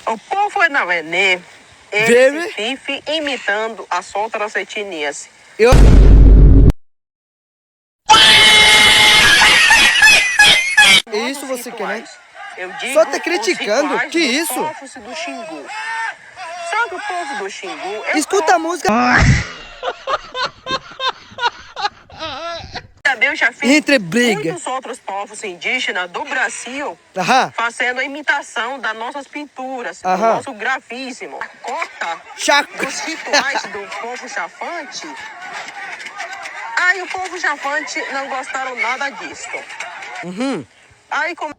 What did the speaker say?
O povo é na Venê, ele vive imitando as outras etnias. Isso você quer, né? Eu digo Só tá criticando, que isso? Do Xingu. Só que o povo do Xingu... Escuta a música. Eu já fiz Entre briga. muitos outros povos indígenas do Brasil fazendo a imitação das nossas pinturas, do nosso gravíssimo. Os rituais do povo chafante. Aí o povo chafante não gostaram nada disso. Aí como...